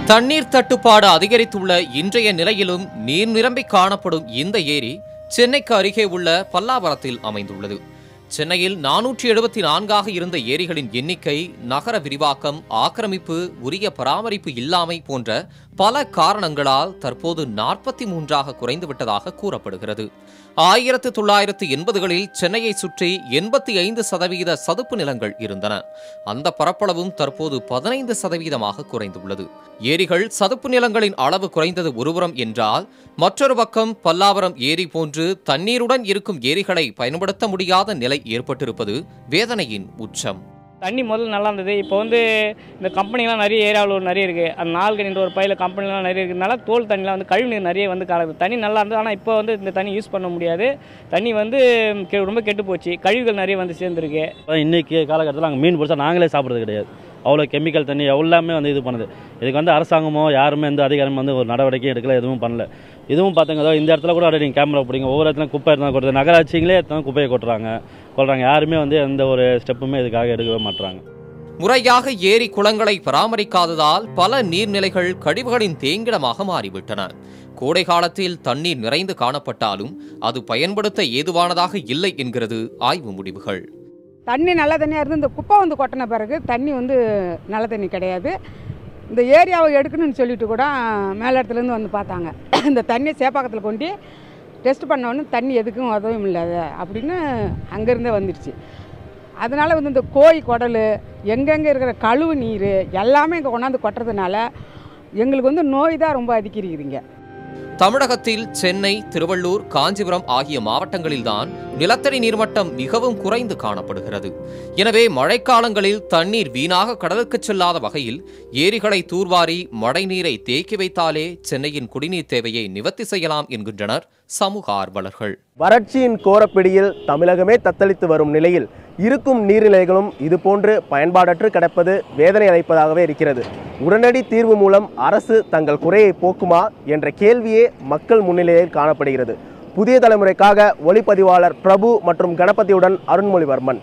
தண்ணீர் தட்டுப்பாடு அதிகரித்துள்ள இன்றைய நிலையிலும் நீர் நிரம்பி காணப்படும் இந்த ஏரி சென்னைக்கு அருகே உள்ள பல்லாவரத்தில் அமைந்துள்ளது. சென்னையில் 474ஆக இருந்த ஏரிகளின் எண்ணிக்கை நகர விரிவாக்கம், ஆக்கிரமிப்பு, உரிய பராமரிப்பு இல்லாமை போன்ற பல காரணங்களால் தற்போது 43ஆக குறைந்துவிட்டதாக கூறப்படுகிறது. 1980களில் சென்னையை சுற்றி 85% சதுப்பு நிலங்கள் இருந்தன. அந்த பரப்பளவும் தற்போது 15%ஆக குறைந்துள்ளது. ஏரிகள், சதுப்பு நிலங்களின் அளவு குறைந்தது ஒருபுறம் என்றால், மற்றொரு பக்கம் பல்லாவரம் ஏரி போன்று தண்ணீருடன் இருக்கும் ஏரிகளை பயன்படுத்த முடியாத நிலை ஏற்பட்டிருப்பது வேதனையின் உச்சம். தண்ணி முதல்ல நல்லா இருந்தது. இப்போ இந்த கம்பெனிலாம் நிறைய ஏரியாவில் நிறைய இருக்குது. அந்த நால்கனின்ற ஒரு பையில் கம்பெனிலாம் நிறைய இருக்கிறதுனால தோல் தண்ணிலாம் கழிவு நீர் நிறைய கலக்குது. தண்ணி நல்லா இருந்தது. ஆனால் இப்போ இந்த தண்ணி யூஸ் பண்ண முடியாது. தண்ணி ரொம்ப கெட்டு போச்சு. கழிவுகள் நிறைய சேர்ந்துருக்கு. இன்றைக்கி காலகட்டத்தில் நாங்கள் மீன் பிடிச்சா நாங்களே சாப்பிட்றது கிடையாது. அவ்வளோ கெமிக்கல் தண்ணி எல்லாமே இது பண்ணுது. இதுக்கு அரசாங்கமோ யாருமே எந்த அதிகாரமும் ஒரு நடவடிக்கையும் எடுக்கல, எதுவும் பண்ணல. இதுவும் பார்த்துங்க, இந்த இடத்துல கூட நீங்கள் கேமரா பிடிங்க, ஒவ்வொரு இடத்துல குப்பை இருந்தால் கொட்டுறது. நகராட்சிங்களே குப்பையை கொட்டுறாங்க. யாருமே எந்த ஒரு ஸ்டெப்புமே இதுக்காக எடுக்கவே மாட்டுறாங்க. முறையாக ஏரி குளங்களை பராமரிக்காததால் பல நீர்நிலைகள் கழிவுகளின் தேங்கிடமாக மாறிவிட்டன. கோடை காலத்தில் தண்ணீர் நிறைந்து காணப்பட்டாலும் அது பயன்படுத்த ஏதுவானதாக இல்லை என்கிறது ஆய்வு முடிவுகள். தண்ணி நல்ல தண்ணியாக இருந்து இந்த குப்பை கொட்டின பிறகு தண்ணி நல்ல தண்ணி கிடையாது. இந்த ஏரியாவை எடுக்கணும்னு சொல்லிட்டு கூட மேலிடத்துலேருந்து பார்த்தாங்க. இந்த தண்ணியை சேப்பாக்கத்தில் கொண்டு டெஸ்ட் பண்ணோன்னு தண்ணி எதுக்கும் உதவும் இல்லாத அப்படின்னு அங்கேருந்தே வந்துடுச்சு. அதனால் இந்த கோழி குடல், எங்கெங்கே இருக்கிற கழிவு நீர் எல்லாமே இங்கே கொண்டாந்து கொட்டுறதுனால எங்களுக்கு நோய் தான் ரொம்ப அதிகரிக்குதுங்க. தமிழகத்தில் சென்னை, திருவள்ளூர், காஞ்சிபுரம் ஆகிய மாவட்டங்களில்தான் நிலத்தடி நீர்மட்டம் மிகவும் குறைந்து காணப்படுகிறது. எனவே மழைக்காலங்களில் தண்ணீர் வீணாக கடலுக்கு செல்லாத வகையில் ஏரிகளை தூர்வாரி மழை நீரை தேக்கி வைத்தாலே சென்னையின் குடிநீர் தேவையை நிவர்த்தி செய்யலாம் என்கின்றனர் சமூக ஆர்வலர்கள். வறட்சியின் கோரப்பிடியில் தமிழகமே தத்தளித்து வரும் நிலையில் இருக்கும் நீர்நிலைகளும் இதுபோன்று பயன்பாடற்று கிடப்பது வேதனை அளிப்பதாகவே இருக்கிறது. உடனடி தீர்வு மூலம் அரசு தங்கள் குறையை போக்குமா என்ற கேள்வியே மக்கள் முன்னிலையில் காணப்படுகிறது. புதிய தலைமுறைக்காக ஒளிப்பதிவாளர் பிரபு மற்றும் கணபதியுடன் அருண்மொழிவர்மன்.